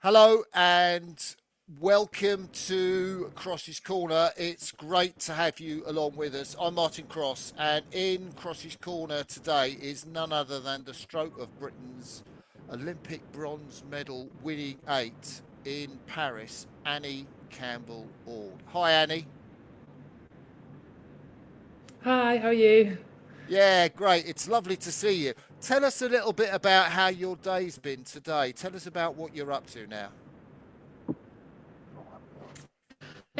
Hello and welcome to Crossy's Corner. It's great to have you along with us. I'm Martin Cross, and in Crossy's Corner today is none other than the stroke of Britain's Olympic bronze medal winning eight in Paris, Annie Campbell-Orde. Hi, Annie. Hi, how are you? Yeah, great. It's lovely to see you. Tell us a little bit about how your day's been today. Tell us about what you're up to now.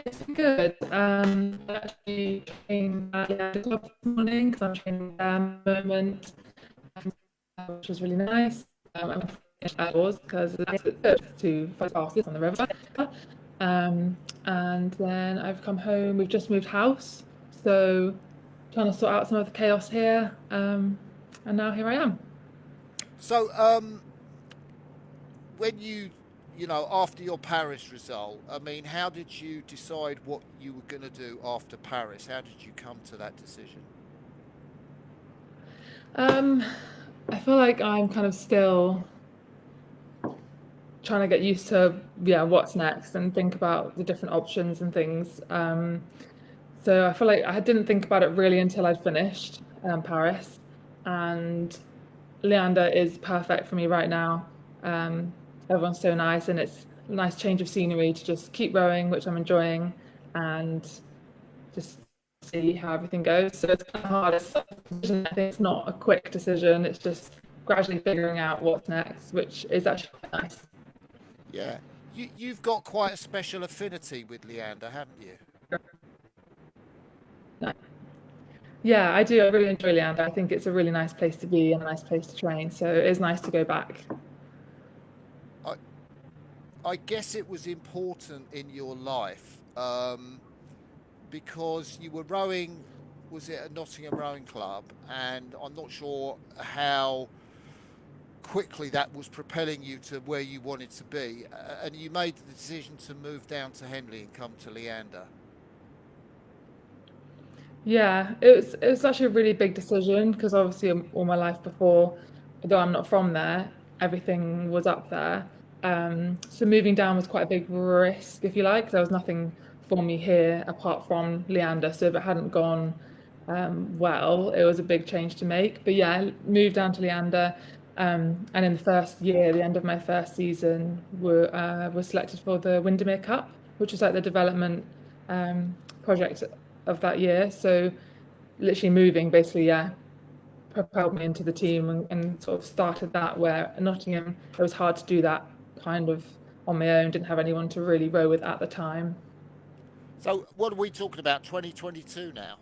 It's been good. I actually trained at the Leander club this morning because I'm training there at the moment, which was really nice. I'm finished outdoors because it's good to fight fastest on the river. And then I've come home. We've just moved house, so trying to sort out some of the chaos here. And now here I am. So, when after your Paris result, I mean, how did you decide what you were going to do after Paris? How did you come to that decision? Um, I feel like I'm kind of still trying to get used to what's next and think about the different options and things. So I feel like I didn't think about it really until I'd finished Paris, and Leander is perfect for me right now. Everyone's so nice, and it's a nice change of scenery to just keep rowing, which I'm enjoying, and just see how everything goes. So it's kind of hard. I think it's not a quick decision. It's just gradually figuring out what's next, which is actually quite nice. Yeah, you've got quite a special affinity with Leander, haven't you? Yeah, I do. I really enjoy Leander. I think it's a really nice place to be and a nice place to train. So it is nice to go back. I I guess it was important in your life because you were rowing. Was it at Nottingham Rowing Club? And I'm not sure how quickly that was propelling you to where you wanted to be, and you made the decision to move down to Henley and come to Leander. Yeah, it was actually a really big decision because obviously all my life before, although I'm not from there, everything was up there. So moving down was quite a big risk, if you like. There was nothing for me here apart from Leander. So if it hadn't gone well, it was a big change to make. But yeah, I moved down to Leander, and in the first year, the end of my first season, was selected for the Windermere Cup, which was like the development project of that year. So literally moving basically, yeah, propelled me into the team and sort of started that where at Nottingham it was hard to do that kind of on my own, didn't have anyone to really row with at the time. So, what are we talking about? 2022 now.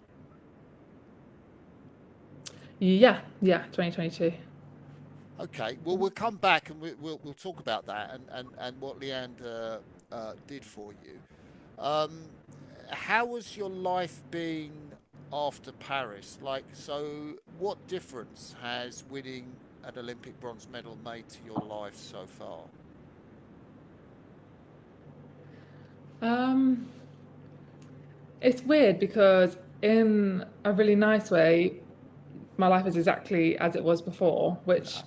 Yeah, 2022. Okay, well, we'll come back and we'll talk about that and what Leander did for you. Um, how has your life been after Paris? Like, so what difference has winning an Olympic bronze medal made to your life so far? Um, it's weird because in a really nice way, my life is exactly as it was before, which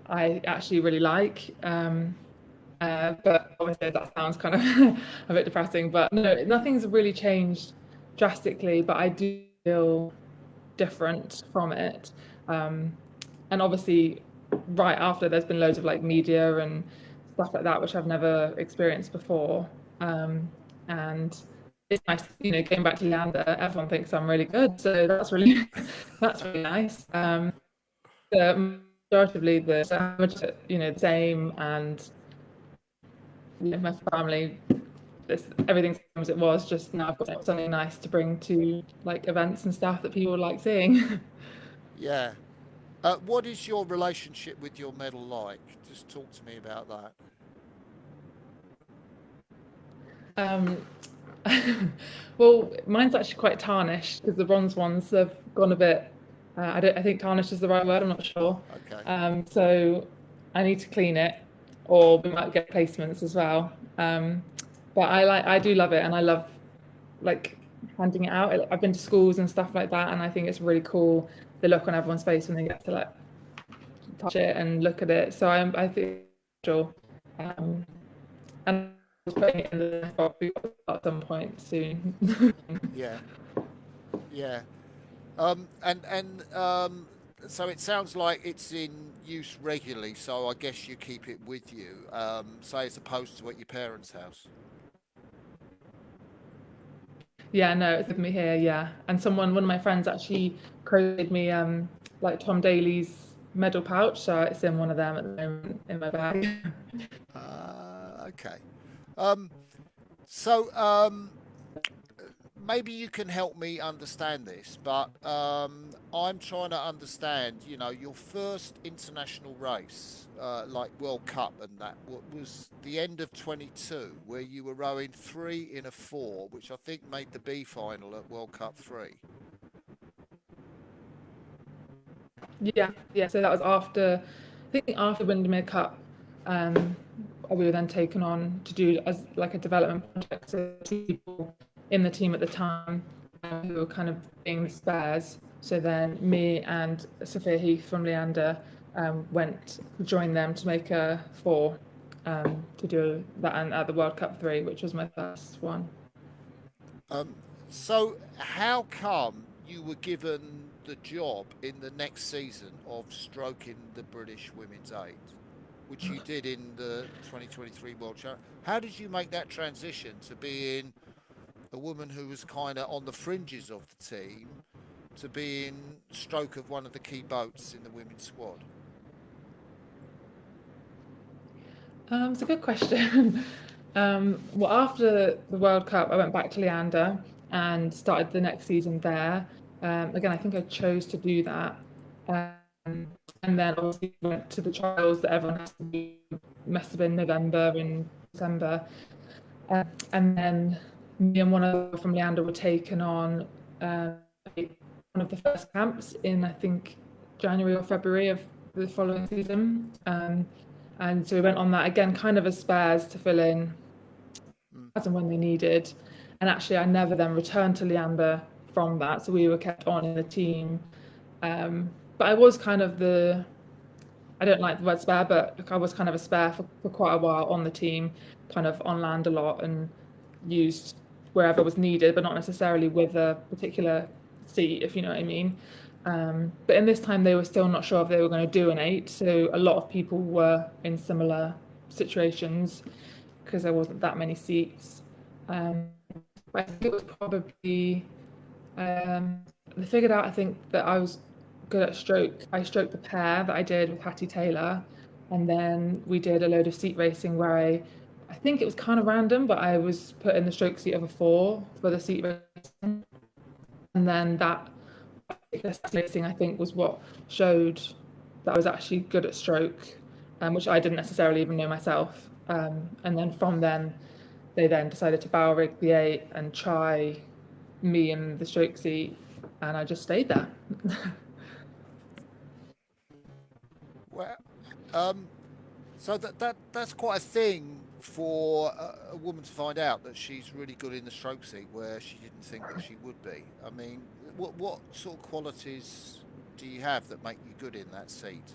I actually really like. But obviously that sounds kind of a bit depressing. But no, nothing's really changed drastically. But I do feel different from it. Um, and obviously, right after, there's been loads of like media and stuff like that, which I've never experienced before. And it's nice, going back to Leander, everyone thinks I'm really good, so that's really that's really nice. The majority the same, and my family, everything's the same as it was. Just now, I've got something nice to bring to like events and stuff that people like seeing. Yeah. What is your relationship with your medal like? Just talk to me about that. um, well, mine's actually quite tarnished because the bronze ones have gone a bit. I think tarnished is the right word. I'm not sure. Okay. So I need to clean it, or we might get placements as well. But I do love it, and I love like handing it out. I've been to schools and stuff like that, and I think it's really cool the look on everyone's face when they get to like touch it and look at it. So I think sure. Um, and I was putting it in the netball at some point soon. Yeah, yeah. So it sounds like it's in use regularly. So I guess you keep it with you, say as opposed to at your parents' house. Yeah, no, it's with me here, yeah. And one of my friends actually credited me like Tom Daly's medal pouch, so it's in one of them at the moment in my bag. Okay. Um, so maybe you can help me understand this, but I'm trying to understand. You know, your first international race, like World Cup, and that was the end of 22, where you were rowing three in a four, which I think made the B final at World Cup three. Yeah, yeah. So that was after, I think after Windermere Cup, um, we were then taken on to do as like a development project. So two people in the team at the time who were kind of being the spares. So then me and Sophia Heath from Leander went to join them to make a four to do that and at the World Cup three, which was my first one. Um, so how come you were given the job in the next season of stroking the British women's eight, which you did in the 2023 World Championship? How did you make that transition to being a woman who was kind of on the fringes of the team to being stroke of one of the key boats in the women's squad? It's a good question. Well, after the World Cup, I went back to Leander and started the next season there. Again, I think I chose to do that. And then obviously went to the trials that everyone has to do, must have been November and December. And then me and one other from Leander were taken on one of the first camps in, I think, January or February of the following season. And so we went on that again, kind of as spares to fill in Mm. as and when they needed. And actually, I never then returned to Leander from that. So we were kept on in the team. But I was kind of I don't like the word spare, but like I was kind of a spare for quite a while on the team, kind of on land a lot and used wherever was needed, but not necessarily with a particular seat, if you know what I mean. But in this time, they were still not sure if they were going to do an eight, so a lot of people were in similar situations because there wasn't that many seats. Um, but I think it was probably they figured out, I think, that I was good at stroke. I stroked the pair that I did with Hattie Taylor, and then we did a load of seat racing where I think it was kind of random, but I was put in the stroke seat of a four for the seat racing, and then that racing I think was what showed that I was actually good at stroke, which I didn't necessarily even know myself. And then from then, they then decided to bow rig the eight and try me in the stroke seat, and I just stayed there. Well, um, so that's quite a thing for a woman to find out that she's really good in the stroke seat where she didn't think that she would be. I mean, what sort of qualities do you have that make you good in that seat?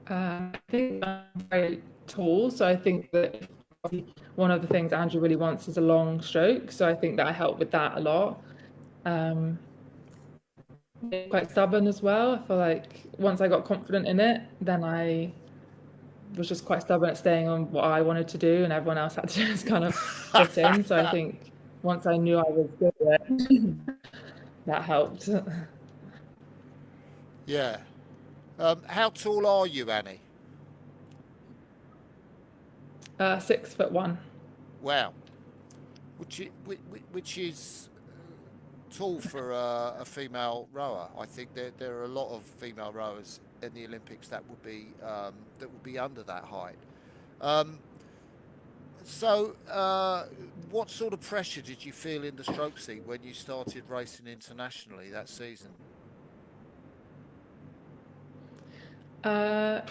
I think I'm very tall, so I think that one of the things Andrew really wants is a long stroke. So I think that I help with that a lot. Um, Quite stubborn as well. I feel like once I got confident in it, then I was just quite stubborn at staying on what I wanted to do, and everyone else had to just kind of fit in. So I think once I knew I was good at it, that helped. Yeah. How tall are you, Annie? 6 foot one. Wow. Which is tall for a female rower. I think there are a lot of female rowers in the Olympics that would be under that height. Um, so, what sort of pressure did you feel in the stroke seat when you started racing internationally that season? Uh,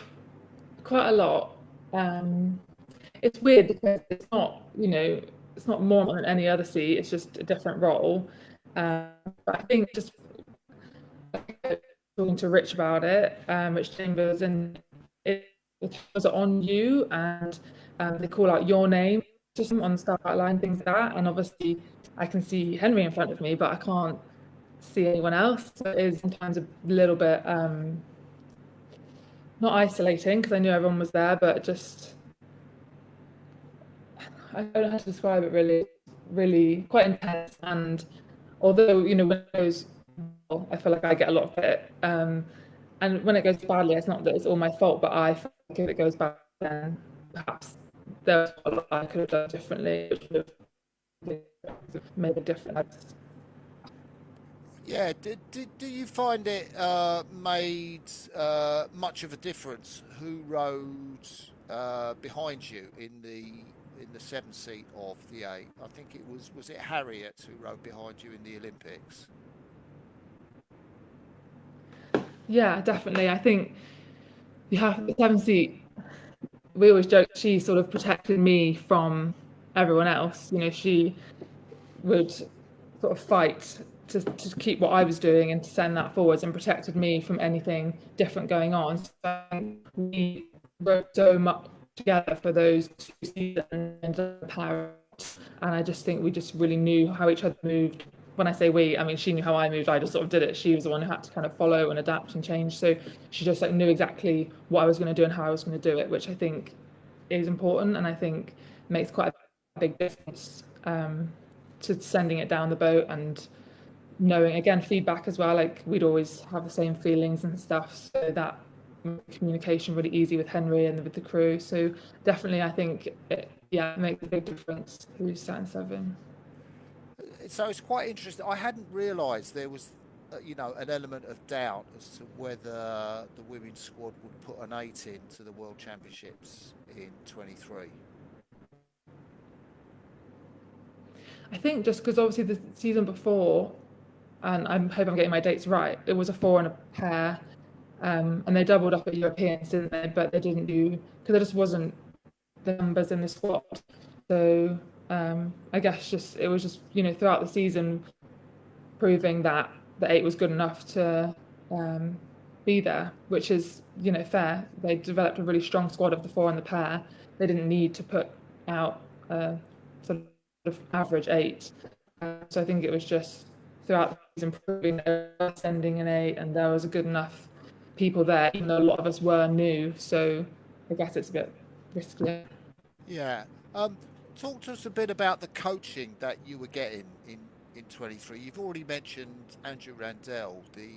Quite a lot. Um, it's weird because it's not, it's not more than any other seat. It's just a different role. But I think just talking to Rich about it, Rich Chambers, and it the times are on you, and they call out your name just on the start line, things like that. And obviously, I can see Henry in front of me, but I can't see anyone else. So it is sometimes a little bit not isolating because I knew everyone was there, but just I don't know how to describe it really, really quite intense. And although, you know, when it goes well, I feel like I get a lot of it. And when it goes badly, it's not that it's all my fault, but I feel like if it goes bad, then perhaps there's a lot I could have done differently, which would have made a difference. Yeah, do you find it made much of a difference who rode behind you in the seven seat of the eight? I think it was it Harriet who rode behind you in the Olympics? Yeah, definitely. I think you have the seven seat. We always joke she sort of protected me from everyone else. You know, she would sort of fight to keep what I was doing and to send that forwards and protected me from anything different going on. So we worked so much together for those 2 seasons in Paris, and I just think we just really knew how each other moved. When I say we, I mean she knew how I moved. I just sort of did it. She was the one who had to kind of follow and adapt and change. So she just like knew exactly what I was going to do and how I was going to do it, which I think is important and I think makes quite a big difference to sending it down the boat and knowing again feedback as well. Like we'd always have the same feelings and stuff, so that communication really easy with Henry and with the crew. So definitely, I think it makes a big difference who's sat in seven. So it's quite interesting. I hadn't realised there was, an element of doubt as to whether the women's squad would put an eight into the World Championships in 23. I think just because obviously the season before, and I hope I'm getting my dates right, it was a four and a pair, and they doubled up at Europeans, didn't they? But they didn't do because there just wasn't the numbers in the squad. So I guess just it was just throughout the season proving that the eight was good enough to be there, which is fair. They developed a really strong squad of the four and the pair. They didn't need to put out a sort of average eight. So I think it was just throughout the season proving they were sending an eight and there was a good enough people there, even though a lot of us were new. So I guess it's a bit risky. Yeah. Talk to us a bit about the coaching that you were getting in 23. You've already mentioned Andrew Randell, the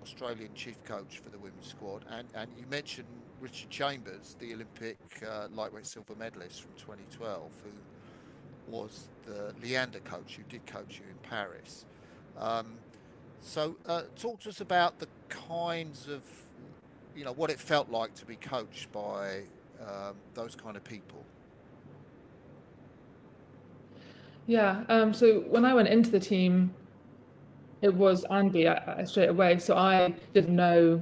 Australian chief coach for the women's squad, and you mentioned Richard Chambers, the Olympic lightweight silver medalist from 2012, who was the Leander coach who did coach you in Paris. Talk to us about the kinds of, what it felt like to be coached by those kind of people. Yeah. So when I went into the team, it was Andy straight away. So I didn't know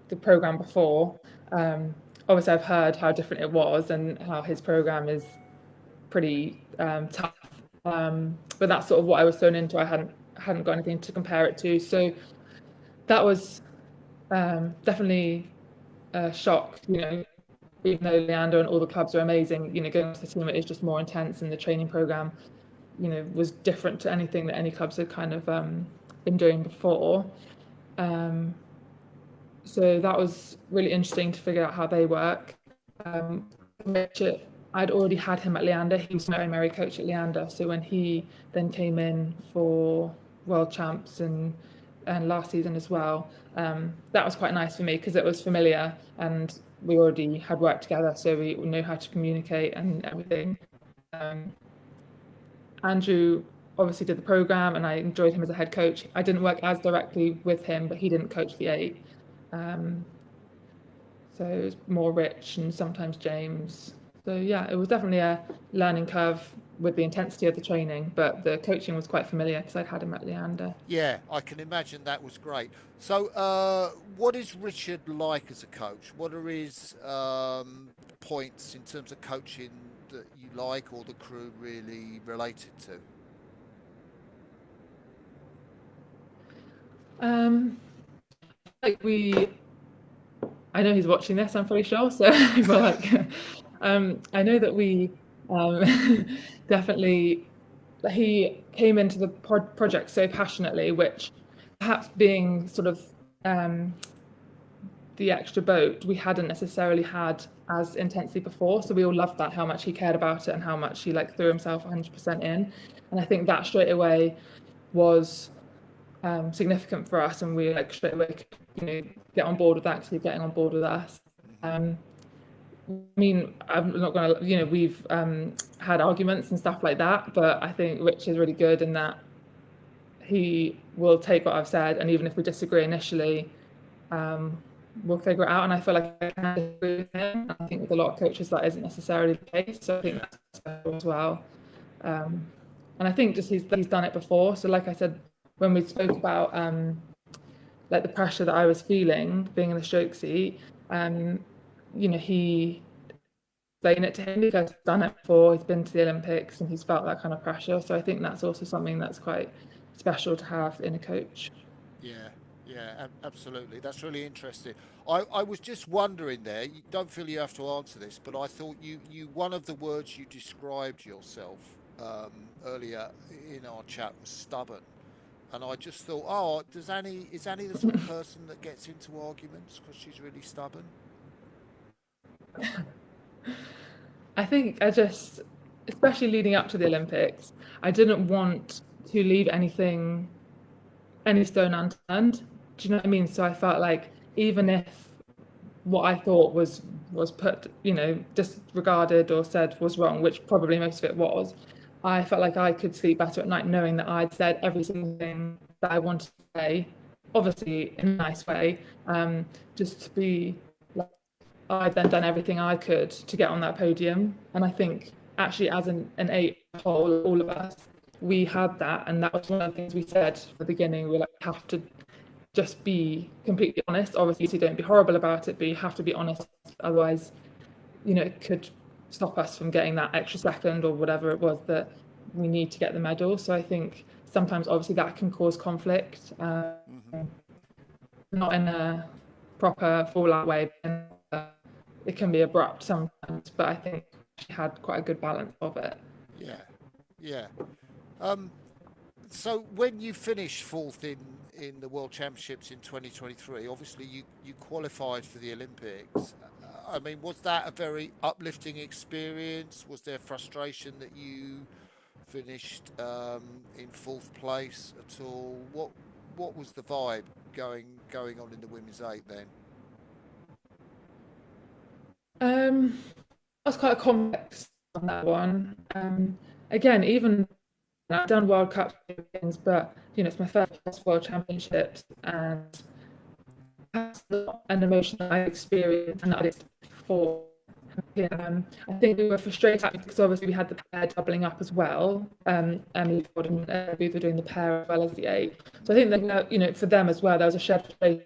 the program before. Obviously, I've heard how different it was and how his program is pretty tough. But that's sort of what I was thrown into. I hadn't got anything to compare it to. So that was definitely a shock. Even though Leander and all the clubs are amazing, going to the team it is just more intense, and the training program, was different to anything that any clubs had kind of been doing before. Um, so that was really interesting to figure out how they work. Richard, I'd already had him at Leander. He was my Mary coach at Leander. So when he then came in for World Champs and last season as well, that was quite nice for me because it was familiar and we already had worked together, so we knew how to communicate and everything. Um, Andrew obviously did the program, and I enjoyed him as a head coach. I didn't work as directly with him, but he didn't coach the eight. Um, so it was more Rich and sometimes James. So yeah, it was definitely a learning curve with the intensity of the training, but the coaching was quite familiar because I'd had him at Leander. Yeah, I can imagine that was great. So, what is Richard like as a coach? What are his points in terms of coaching that you like or the crew really related to? Um, like we I know he's watching this, I'm pretty sure. So, but like, I know that we definitely, he came into the project so passionately, which perhaps being sort of the extra boat we hadn't necessarily had as intensely before. So we all loved that, how much he cared about it and how much he like threw himself 100% in. And I think that straight away was significant for us, and we like straight away, get on board with that because he's getting on board with us. I mean, I'm not going to, we've had arguments and stuff like that, but I think Rich is really good in that he will take what I've said, and even if we disagree initially, we'll figure it out. And I feel like I can disagree with him. I think with a lot of coaches that isn't necessarily the case, so I think that's special as well. And I think just he's done it before. So like I said, when we spoke about like the pressure that I was feeling being in the stroke seat, he explained it to him because he's done it before, he's been to the Olympics and he's felt that kind of pressure. So I think that's also something that's quite special to have in a coach. Yeah, yeah, absolutely. That's really interesting. I was just wondering there, you don't feel you have to answer this, but I thought one of the words you described yourself earlier in our chat was stubborn. And I just thought, oh, is Annie the sort of person that gets into arguments because she's really stubborn? I think I just, especially leading up to the Olympics, I didn't want to leave any stone unturned. Do you know what I mean? So I felt like even if what I thought was put, disregarded or said was wrong, which probably most of it was, I felt like I could sleep better at night knowing that I'd said every single thing that I wanted to say, obviously in a nice way, just to be like, I'd then done everything I could to get on that podium. And I think actually as an eight whole, all of us, we had that. And that was one of the things we said at the beginning. We have to just be completely honest. Obviously, don't be horrible about it, but you have to be honest. Otherwise, it could stop us from getting that extra second or whatever it was that we need to get the medal. So I think sometimes, obviously, that can cause conflict, not in a proper fallout way. It can be abrupt sometimes, but I think she had quite a good balance of it. Yeah, yeah. Um, so when you finished fourth in the World Championships in 2023, obviously you qualified for the Olympics. I mean, was that a very uplifting experience? Was there frustration that you finished in fourth place at all? What was the vibe going on in the women's eight then? That's quite a complex on that one. Again, even I've done World Cup things, but it's my first World Championships, and that's not an emotion that I experienced and that I did before. I think we were frustrated because obviously we had the pair doubling up as well. Emily Ford and Booth were doing the pair as well as the eight. So I think that for them as well, there was a shared frustration.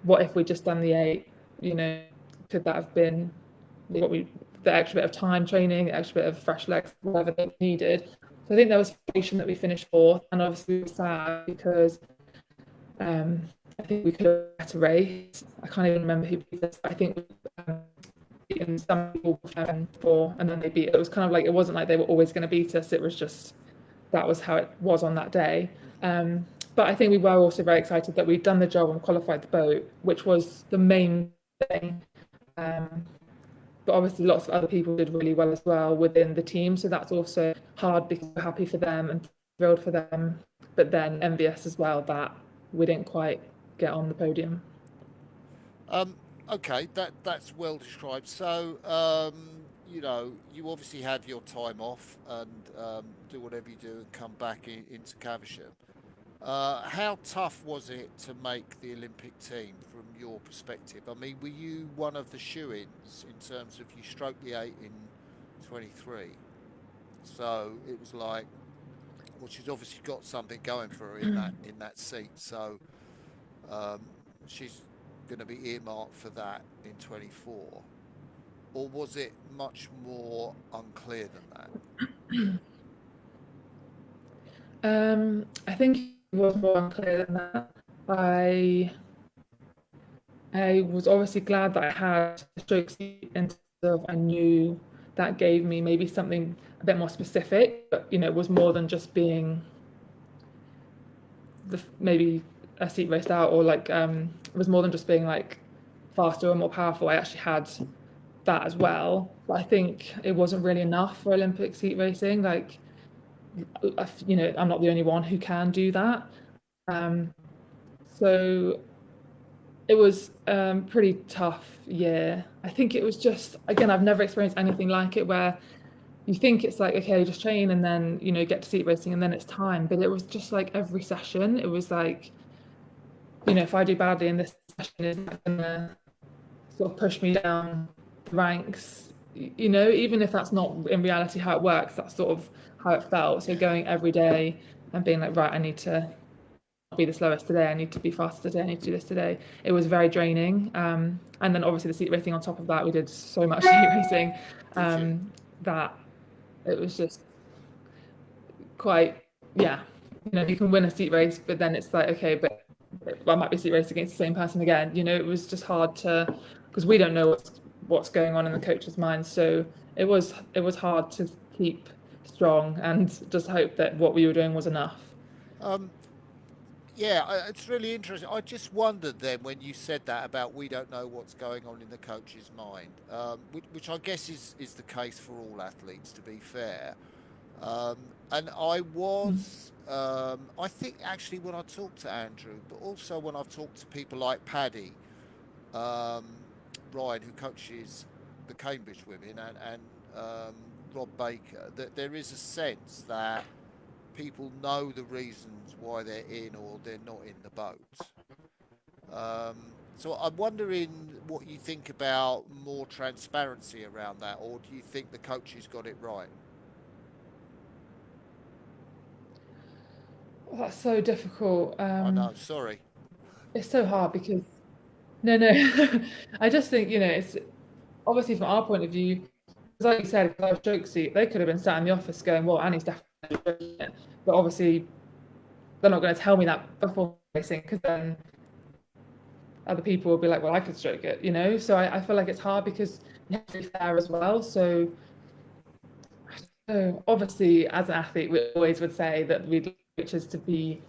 What if we just done the eight? Could that have been the extra bit of time training, the extra bit of fresh legs, whatever they needed? So I think there was frustration that we finished fourth, and obviously we were sad because I think we could have better race. I can't even remember who beat us. I think beaten some people before, and then they beat. It was kind of like it wasn't like they were always going to beat us. It was just that was how it was on that day. But I think we were also very excited that we'd done the job and qualified the boat, which was the main thing. But obviously lots of other people did really well as well within the team, so that's also hard because we're happy for them and thrilled for them, but then envious as well that we didn't quite get on the podium. Okay, that's well described. So, you obviously have your time off and do whatever you do and come back into Caversham. How tough was it to make the Olympic team from your perspective? I mean, were you one of the shoe-ins in terms of you stroked the eight in 23? So it was like, well, she's obviously got something going for her in that seat. So she's going to be earmarked for that in 24. Or was it much more unclear than I think it was more unclear than that. I was obviously glad that I had a stroke seat in terms of I knew that gave me maybe something a bit more specific, but it was more than just being maybe a seat raced out, or like it was more than just being like faster or more powerful. I actually had that as well, but I think it wasn't really enough for Olympic seat racing. Like, I'm not the only one who can do that. Um, so it was pretty tough year. I think it was just, again, I've never experienced anything like it, where you think it's like, okay, just train and then get to seat racing and then it's time. But it was just like every session, it was like, if I do badly in this session, is that gonna sort of push me down the ranks? Even if that's not in reality how it works, that's sort of how it felt. So Yeah. going every day and being like, right, I need to be the slowest today, I need to be faster today, I need to do this today. It was very draining. And then obviously the seat racing on top of that, we did so much seat racing Did you? that it was just quite, yeah. You can win a seat race, but then it's like, okay, but I might be seat racing against the same person again. It was just hard to, because we don't know what's going on in the coach's mind. So it was hard to keep strong and just hope that what we were doing was enough. Um, yeah, it's really interesting. I just wondered then when you said that about we don't know what's going on in the coach's mind, which I guess is the case for all athletes, to be fair. And I think actually when I talked to Andrew, but also when I've talked to people like Paddy, um, Ryan, who coaches the Cambridge women, and Rob Baker, that there is a sense that people know the reasons why they're in or they're not in the boat. So I'm wondering what you think about more transparency around that, or do you think the coaches got it right? Oh, that's so difficult. I know, sorry. It's so hard because no, no. I just think it's obviously from our point of view. Like you said, if I was joke seat, they could have been sat in the office going, "Well, Annie's definitely joking it," but obviously they're not going to tell me that before racing, because then other people will be like, "Well, I could stroke it." So I feel like it's hard because you have to be fair as well. So obviously, as an athlete, we always would say that we'd like coaches to be,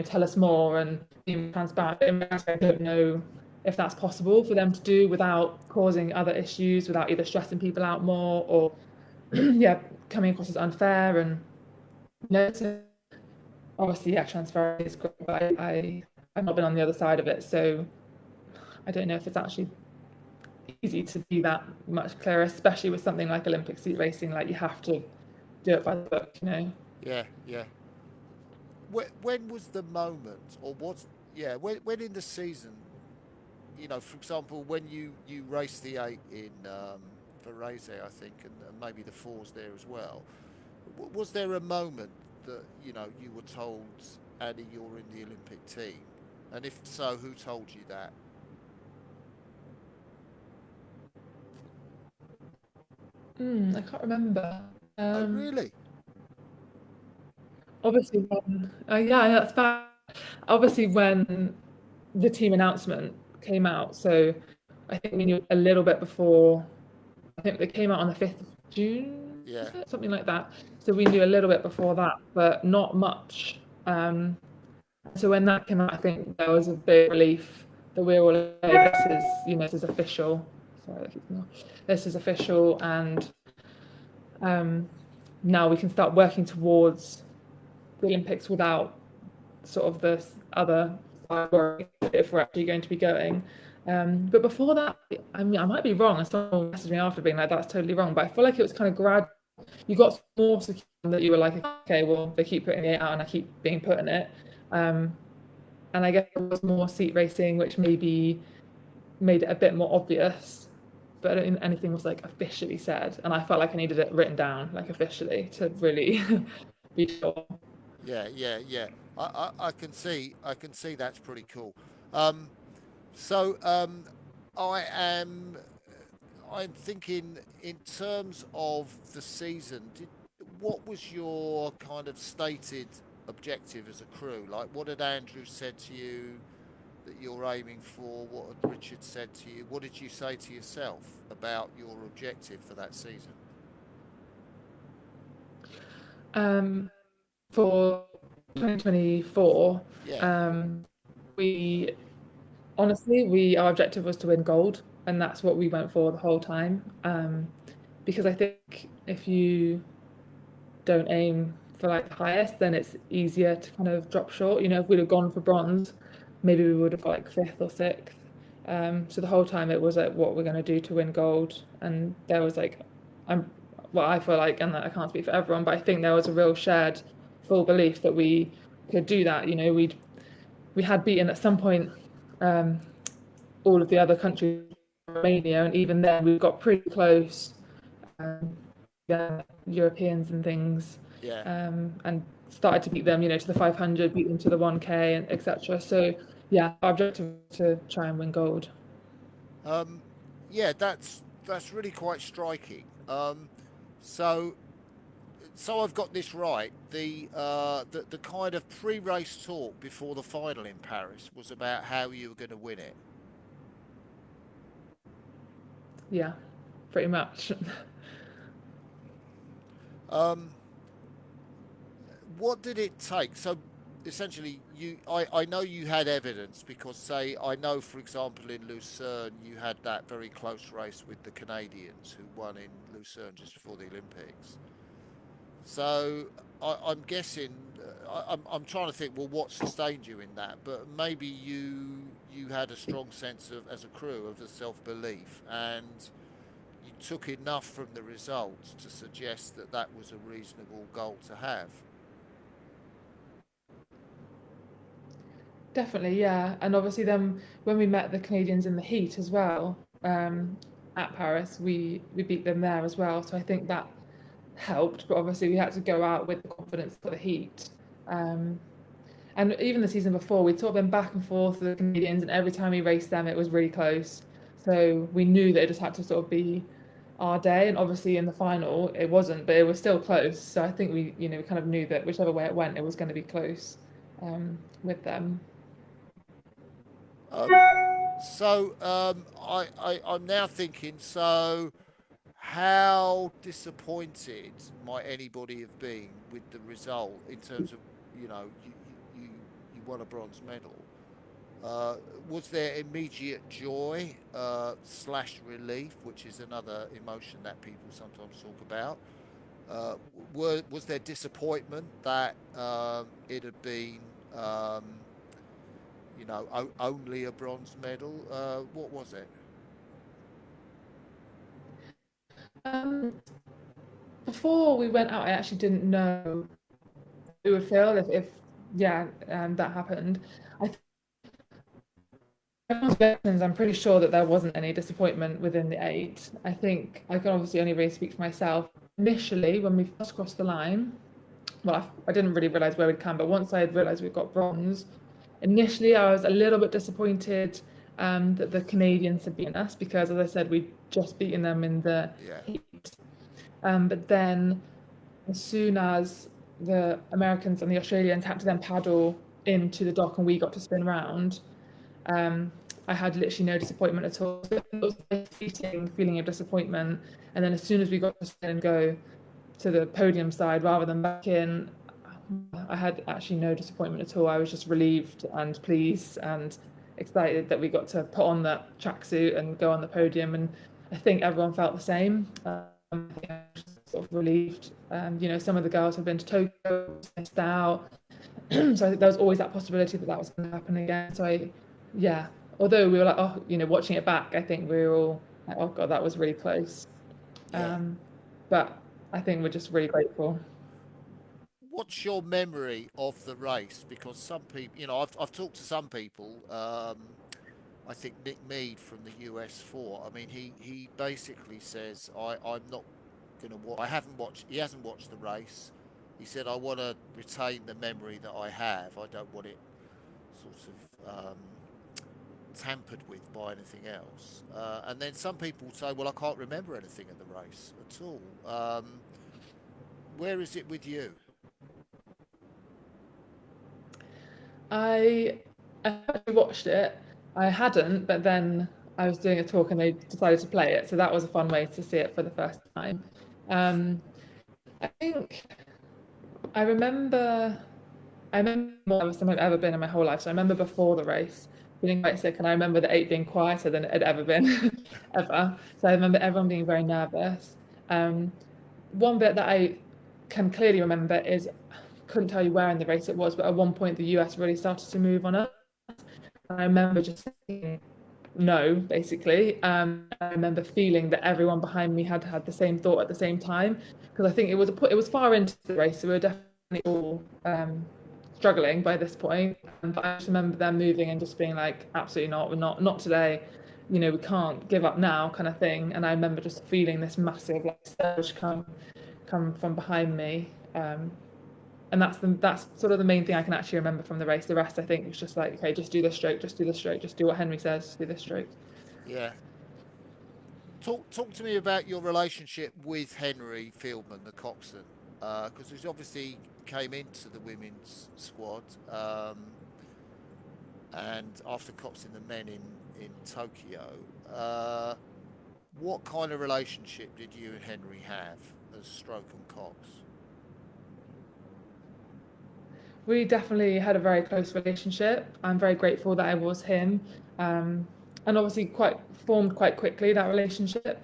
tell us more and be transparent. But in reality, I don't know if that's possible for them to do without causing other issues, without either stressing people out more or, yeah, coming across as unfair. And so obviously, yeah, transparency is great, but I've not been on the other side of it, so I don't know if it's actually easy to be that much clearer, especially with something like Olympic seat racing. Like, you have to do it by the book. Yeah, yeah. When was the moment, or was, yeah, when in the season, for example, when you raced the eight in Varese, I think, and maybe the fours there as well, was there a moment that you were told, Annie, you're in the Olympic team, and if so, who told you that? I can't remember. Oh, Um, really? Obviously, yeah, that's bad. Obviously, when the team announcement came out, so I think we knew a little bit before. I think they came out on the 5th of June, Yeah, was it? Something like that. So we knew a little bit before that, but not much. So when that came out, I think there was a big relief that we were all like, this is, this is official. Sorry, this is official, and um, now we can start working towards the Olympics without sort of the other side worry if we're actually going to be going. But before that, I mean, I might be wrong. And someone messaged me after being like, "That's totally wrong." But I feel like it was kind of gradual. You got more secure that you were like, "Okay, well, they keep putting it out, and I keep being put in it." Um, and I guess there was more seat racing, which maybe made it a bit more obvious. But I don't think anything was like officially said, and I felt like I needed it written down, like officially, to really be sure. yeah, yeah, yeah. I can see that's pretty cool. Um, so I am I'm thinking in terms of the season. What was your kind of stated objective as a crew? Like, what had Andrew said to you that that you're aiming for? What had Richard said to you? What did you say to yourself about your objective for that season? Um, for 2024, Yeah, um, we honestly, our objective was to win gold, and that's what we went for the whole time. Because I think if you don't aim for like the highest, then it's easier to kind of drop short. You know, if we'd have gone for bronze, maybe we would have got like fifth or sixth. So the whole time it was like what we're going to do to win gold, and there was like, I'm, well, I feel like, and I can't speak for everyone, but I think there was a real shared, full belief that we could do that. You know, we had beaten at some point um, all of the other countries, Romania, and even then we got pretty close. Um, yeah, Europeans and things, yeah. and started to beat them, you know, to the 500, beat them to the 1K, and etc. So yeah, our objective was to try and win gold. Um, yeah, that's really quite striking. So so I've got this right. The kind of pre-race talk before the final in Paris was about how you were going to win it. Yeah, pretty much. Um, what did it take? So essentially, I know you had evidence because, say, I know, for example, in Lucerne, you had that very close race with the Canadians who won in Lucerne just before the Olympics. So I'm guessing, I'm trying to think, well, what sustained you in that? But maybe you had a strong sense of, as a crew, of the self-belief, and you took enough from the results to suggest that that was a reasonable goal to have. Definitely, yeah. And obviously then when we met the Canadians in the heat as well, at Paris, we beat them there as well. So I think that helped, but obviously we had to go out with the confidence for the heat. Um, and even the season before, we'd sort of been back and forth with the Canadians, and every time we raced them, it was really close. So we knew that it just had to sort of be our day. And obviously in the final, it wasn't, but it was still close. So I think we, you know, we kind of knew that whichever way it went, it was going to be close with them. Um, I'm now thinking, so how disappointed might anybody have been with the result in terms of, you you won a bronze medal? Uh, was there immediate joy slash relief, which is another emotion that people sometimes talk about? Was there disappointment that it had been, um, only a bronze medal? What was it? Um, Before we went out, I actually didn't know it would feel if yeah, that happened. I I'm pretty sure that there wasn't any disappointment within the eight. I think I can obviously only really speak for myself. Initially, when we first crossed the line, well, I didn't really realise where we'd come, but once I had realised we got bronze, initially I was a little bit disappointed that the Canadians had beaten us because, as I said, we'd just beaten them in the Yeah. heat. But then, as soon as the Americans and the Australians had to then paddle into the dock and we got to spin round, um, I had literally no disappointment at all. It was a fleeting feeling of disappointment. And then as soon as we got to spin and go to the podium side rather than back in, I had actually no disappointment at all. I was just relieved and pleased and excited that we got to put on that tracksuit and go on the podium. And I think everyone felt the same. I think I was sort of relieved. You know, some of the girls have been to Tokyo, missed out. So I think there was always that possibility that that was going to happen again. So yeah, although we were like, oh, you know, watching it back, I think we were all like, oh God, that was really close. Yeah. But I think we're just really grateful. What's your memory of the race? Because some people, I've talked to some people. I think Nick Mead from the US4. I mean, he basically says, I'm not going to watch. I haven't watched. He hasn't watched the race. He said, I want to retain the memory that I have. I don't want it sort of tampered with by anything else. And then some people say, well, I can't remember anything of the race at all. Where is it with you? I I watched it, I hadn't, but then I was doing a talk and they decided to play it, so that was a fun way to see it for the first time. Um, I think I remember I remember more nervous than I've ever been in my whole life. So I remember before the race feeling quite sick, and I remember the 8 being quieter than it had ever been, ever. So I remember everyone being very nervous. Um, One bit that I can clearly remember is, couldn't tell you where in the race it was, but at one point the US really started to move on us. And I remember just saying no, basically. I remember feeling that everyone behind me had had the same thought at the same time, because I think it was far into the race, so we were definitely all struggling by this point. But I just remember them moving and just being like, absolutely not, we're not today. You know, we can't give up now, kind of thing. And I remember just feeling this massive like surge come from behind me. And that's sort of the main thing I can actually remember from the race. The rest, I think, was just like, okay, just do this stroke, just do this stroke, just do what Henry says, just do this stroke. Yeah. Talk to me about your relationship with Henry Fieldman, the coxswain, because he obviously came into the women's squad, and after coxing the men in Tokyo. What kind of relationship did you and Henry have as stroke and cox? We definitely had a very close relationship. I'm very grateful that I was him, um, and obviously quite formed quite quickly that relationship.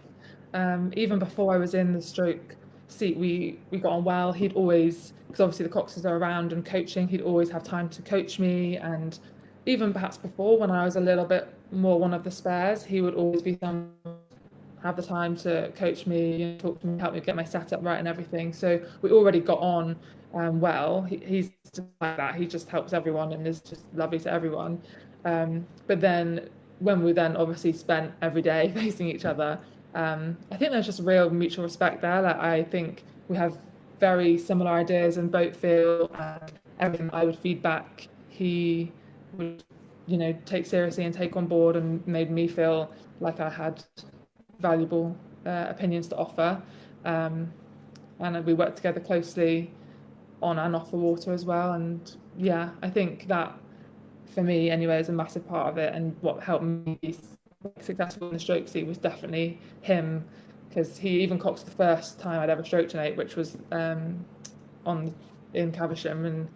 Even before I was in the stroke seat, we got on well. He'd always, because obviously the Coxes are around and coaching, he'd always have time to coach me, and even perhaps before when I was a little bit more one of the spares, he would always be some have the time to coach me, you know, talk to me, help me get my setup right and everything. So we already got on well. He's just like that. He just helps everyone and is just lovely to everyone. But then when we then obviously spent every day facing each other, I think there's just real mutual respect there. Like I think we have very similar ideas and boat feel. Everything I would feed back, he would, you know, take seriously and take on board, and made me feel like I had valuable opinions to offer. Um, and we worked together closely on and off the water as well. And yeah, I think that for me, anyway, is a massive part of it. And what helped me be successful in the stroke seat was definitely him, because he even coxed the first time I'd ever stroked an 8, which was on in Caversham, and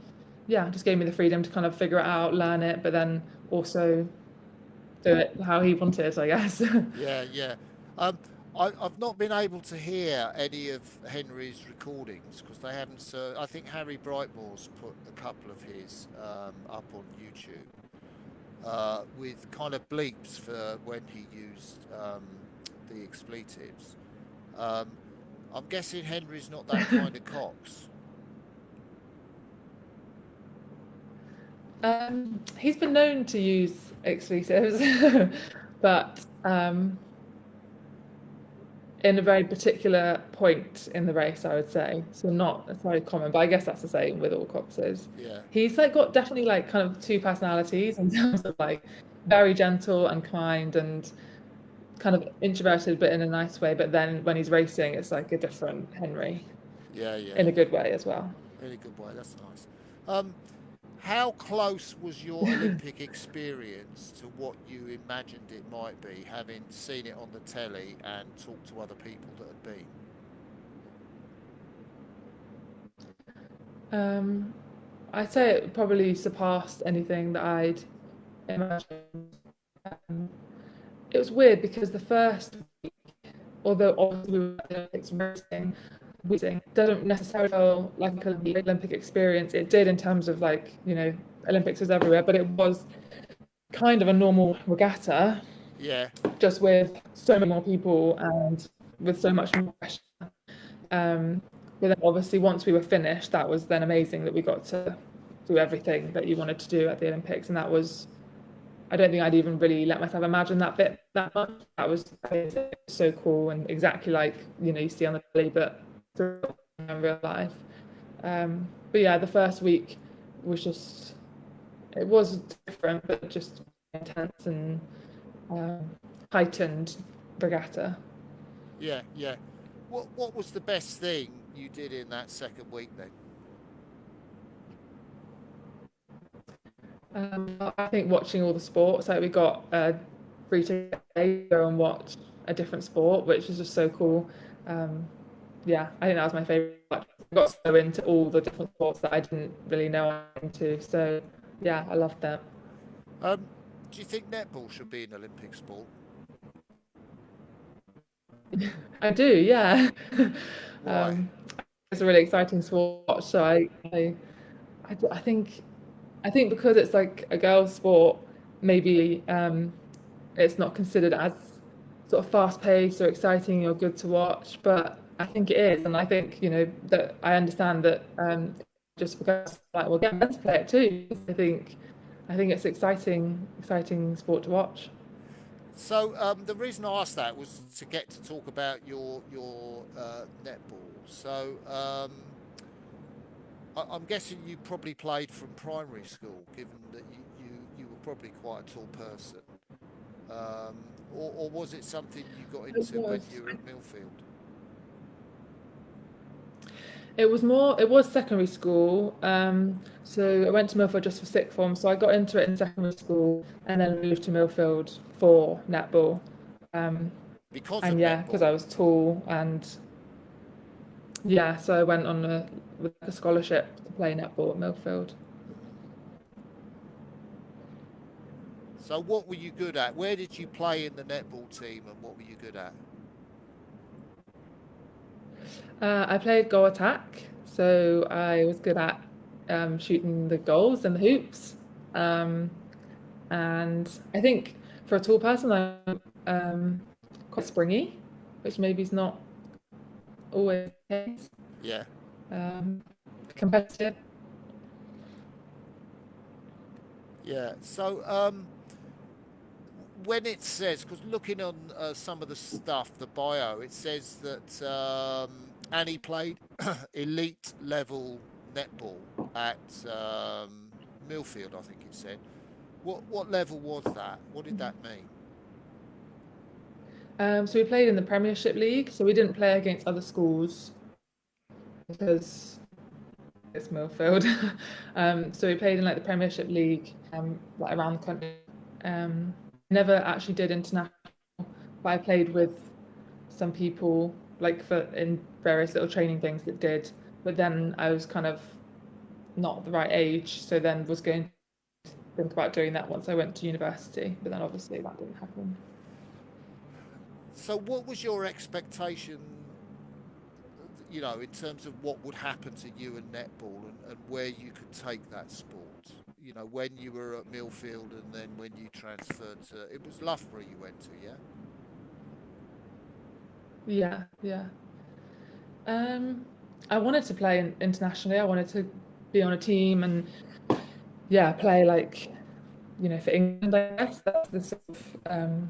yeah, just gave me the freedom to kind of figure it out, learn it, but then also do it how he wanted, I guess. Yeah, yeah. Um, I've not been able to hear any of Henry's recordings because they haven't. I think Harry Brightmore's put a couple of his up on YouTube with kind of bleeps for when he used the expletives. Um, I'm guessing Henry's not that kind of cox. He's been known to use expletives, but in a very particular point in the race, I would say. So not very common, but I guess that's the same with all coxes. Yeah, He's like got definitely like kind of two personalities in terms of like very gentle and kind and kind of introverted, but in a nice way. But then when he's racing, it's like a different Henry yeah, yeah. in a good way as well. Really good boy. That's nice. How close was your Olympic experience to what you imagined it might be, having seen it on the telly and talked to other people that had been? Um, I'd say it probably surpassed anything that I'd imagined. Um, it was weird because the first, although obviously we were at the Olympics racing doesn't necessarily feel like an Olympic experience. It did in terms of like, you know, Olympics was everywhere, but it was kind of a normal regatta, Yeah, just with so many more people and with so much more pressure. But then obviously once we were finished, that was then amazing that we got to do everything that you wanted to do at the Olympics. And that was, I don't think I'd even really let myself imagine that bit that much. That was so cool and exactly like, you know, you see on the telly, but in real life. But yeah, the first week was just, it was different, but just intense and um, heightened regatta. yeah, yeah. What was the best thing you did in that second week then? I think watching all the sports, like we got free to go and watch a different sport, which is just so cool. Um, yeah, I think that was my favorite. I got so into all the different sports that I didn't really know I was into. So yeah, I loved that. Um, do you think netball should be an Olympic sport? I do, yeah. Why? um, it's a really exciting sport to watch. So I think because it's like a girls' sport, maybe it's not considered as sort of fast paced or exciting or good to watch, but I think it is, and I think that I understand that just because like we'll get men to play it too. I think it's exciting sport to watch. So the reason I asked that was to get to talk about your netball. So I'm guessing you probably played from primary school, given that you were probably quite a tall person. Um, or was it something you got It into when was. you were at Millfield? It was secondary school. So I went to Millfield just for sixth form. So I got into it in secondary school and then moved to Millfield for netball. Um, Because and of yeah, because netball. I was tall and yeah, so I went on with a scholarship to play netball at Millfield. Mhm. So what were you good at? Where did you play in the netball team, and what were you good at? I played goal attack, so I was good at shooting the goals and the hoops. Um, and I think for a tall person, I'm quite springy, which maybe is not always the case. Yeah. Um, Competitive. Yeah. So when it says, because looking on some of the stuff, the bio, it says that Annie played elite level netball at Millfield, I think it said. What level was that? What did that mean? So we played in the Premiership League, so we didn't play against other schools because it's Millfield. So we played in like the Premiership League, like around the country. Never actually did international, but I played with some people like for in various little training things that did. But then I was kind of not the right age, so then was going to think about doing that once I went to university. But then obviously that didn't happen. So what was your expectation, in terms of what would happen to you in netball, and where you could take that sport? When you were at Millfield and then when you transferred to, it was Loughborough you went to, yeah? Yeah, yeah. Um, I wanted to play internationally. I wanted to be on a team and yeah, play like for England. I guess that's the sort of.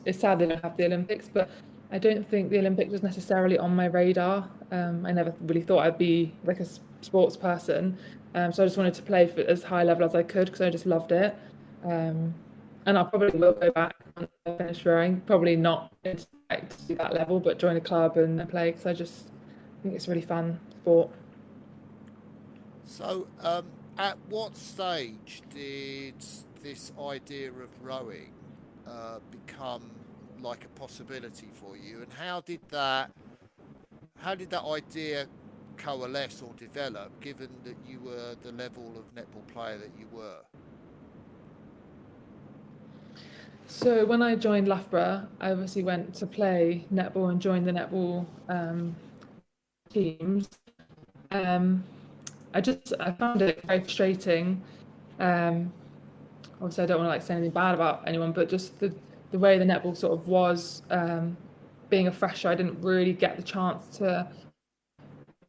It's sad they don't have the Olympics, but I don't think the Olympics was necessarily on my radar. I never really thought I'd be like a sports person, so I just wanted to play for as high level as I could because I just loved it. Um, and I probably will go back when I finish rowing. Probably not to do that level, but join a club and play because I just think it's a really fun sport. So at what stage did this idea of rowing become like a possibility for you, and how did that idea coalesce or develop, given that you were the level of netball player that you were? So when I joined Loughborough, I obviously went to play netball and joined the netball teams. Um, I found it very frustrating. Um, Obviously, I don't want to like say anything bad about anyone, but just the way the netball sort of was. Being a fresher, I didn't really get the chance to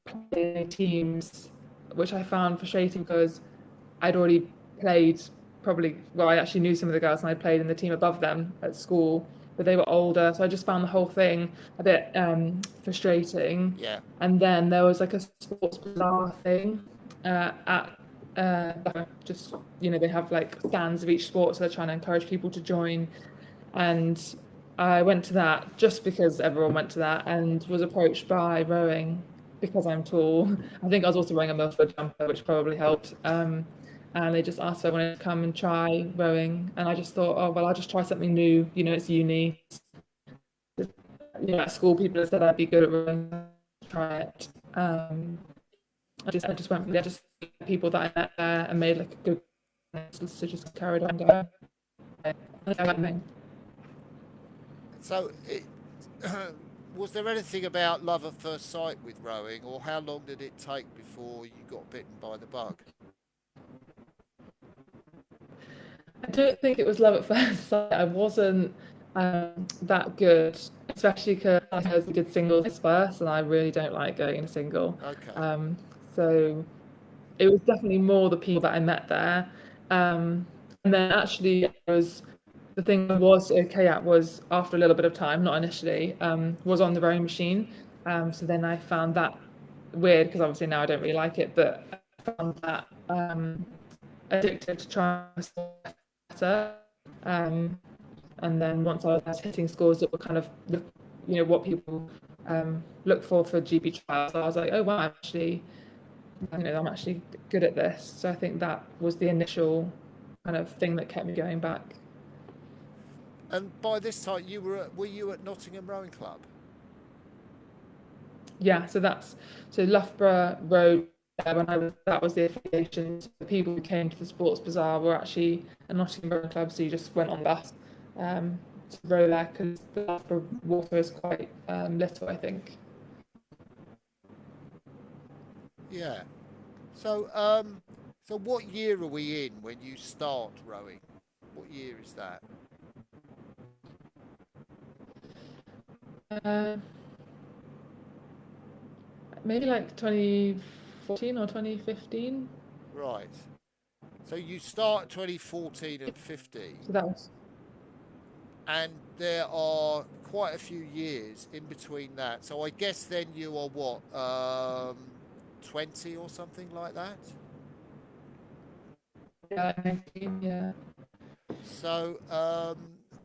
play in teams, which I found frustrating because I'd already played I actually knew some of the girls and I played in the team above them at school, but they were older. So I just found the whole thing a bit frustrating. Yeah. And then there was like a sports bazaar thing at just, they have like stands of each sport. So they're trying to encourage people to join. And I went to that just because everyone went to that and was approached by rowing because I'm tall. I think I was also wearing a Milford jumper, which probably helped. and they just asked if I wanted to come and try rowing, and I just thought, oh well, I'll just try something new. You know, it's uni. You know, at school, people have said I'd be good at rowing. Try it. I just went from there, just people that I met there and made like a good, so just carried on going. So, was there anything about love at first sight with rowing, or how long did it take before you got bitten by the bug? I don't think it was love at first sight. I wasn't that good, especially because we did singles first, and I really don't like going in a single. Okay. Um, so it was definitely more the people that I met there. And then actually, it was the thing I was okay at was after a little bit of time, not initially, was on the rowing machine. So then I found that weird because obviously now I don't really like it, but I found that addicted to trying to better. Um, and then once I was hitting scores that were kind of, you know, what people look for GP trials, so I was like, oh wow, I'm actually good at this. So I think that was the initial kind of thing that kept me going back. And by this time, were you at Nottingham Rowing Club? Yeah, so Loughborough Road. That was the affiliation. So the people who came to the Sports Bazaar were actually a Nottingham Rowing Club, so you just went on the bus to row there because the Loughborough water is quite little, I think. Yeah. So, so what year are we in when you start rowing? What year is that? Uh, Maybe like 2014 or 2015. Right. So you start 2014 and 15, So that was, and there are quite a few years in between that. So I guess then you are what, 20 or something like that? yeah, 19, yeah. So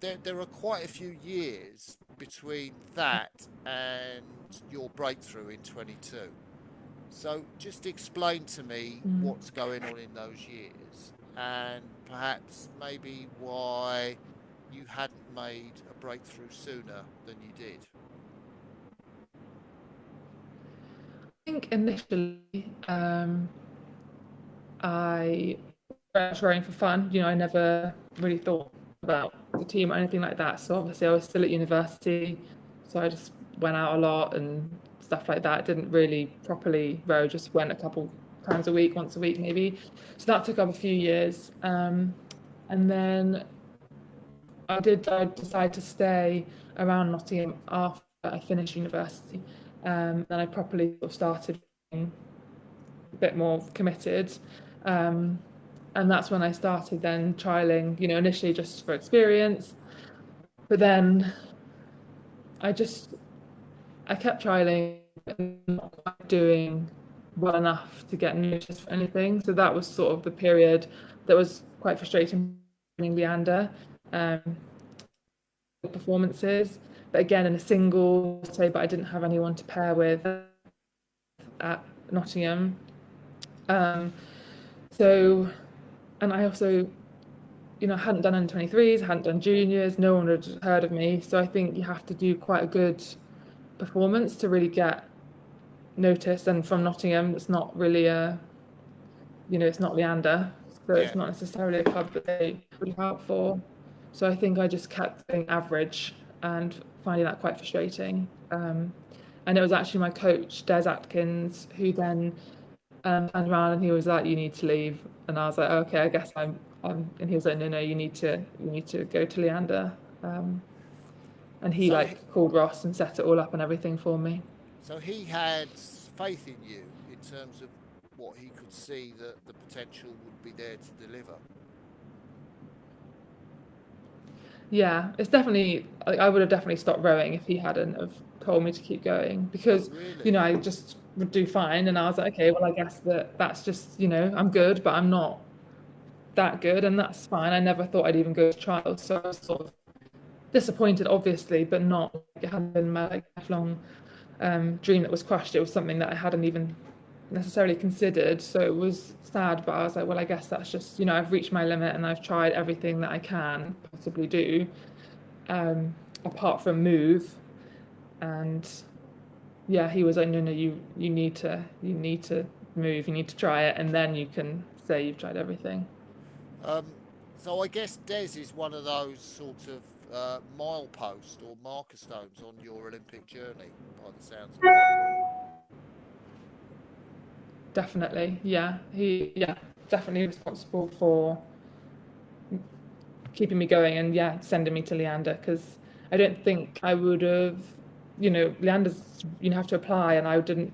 there are quite a few years between that and your breakthrough in 22. So just explain to me Mm. what's going on in those years and perhaps maybe why you hadn't made a breakthrough sooner than you did. I think initially I was rowing for fun. You know, I never really thought about the team or anything like that. So obviously I was still at university, so I just went out a lot and stuff like that. Didn't really properly row, just went a couple times a week, once a week maybe. So that took up a few years. And then I decide to stay around Nottingham after I finished university. Then I properly sort of started being a bit more committed. Um, and that's when I started then trialing, you know, initially just for experience, but then I just I kept trialing and not quite doing well enough to get noticed for anything. So that was sort of the period that was quite frustrating in Leander. Um, Performances, but again in a single, say, but I didn't have anyone to pair with at Nottingham. Um, so, and I also, you know, hadn't done under 23s, hadn't done juniors, no one had heard of me. So I think you have to do quite a good performance to really get noticed. And from Nottingham, it's not really it's not Leander, so Yeah. it's not necessarily a club that they would look out for. So I think I just kept being average and finding that quite frustrating. And it was actually my coach, Des Atkins, who then turned around and he was like, "You need to leave." And I was like, "Okay, I guess I'm." And he was like, "No, no, you need to go to Leander." And he So like called Ross and set it all up and everything for me. so he had faith in you in terms of what he could see that the potential would be there to deliver. Yeah, it's definitely, I would have definitely stopped rowing if he hadn't have told me to keep going Oh, because, you really? know, I just would do fine. And I was like, okay, well, I guess that's just, you know, I'm good, but I'm not that good, and that's fine. I never thought I'd even go to trials. So I was sort of disappointed, obviously, but not, it hadn't been my like lifelong dream that was crushed. It was something that I hadn't even necessarily considered, so it was sad, but I was like, well, I guess that's just, I've reached my limit and I've tried everything that I can possibly do, apart from move. And yeah, he was like, no, you need to move, you need to try it, and then you can say you've tried everything. So I guess Des is one of those sort of milepost or marker stones on your Olympic journey, by the sounds of it. Definitely, yeah, definitely responsible for keeping me going, and yeah, sending me to Leander, because I don't think I would have, Leander's, you have to apply, and I wouldn't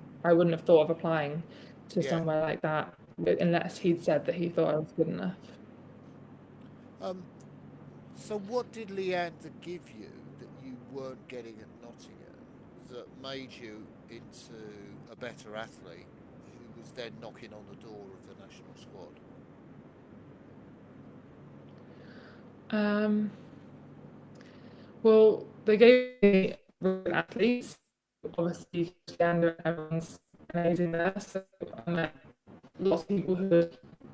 have thought of applying to Yeah. somewhere like that unless he'd said that he thought I was good enough. Um, so what did Leander give you that you weren't getting at Nottingham that made you into a better athlete who was then knocking on the door of the national squad? Um, well, they gave me brilliant athletes. Obviously, Leander and everyone's amazing there. So I met lots of people who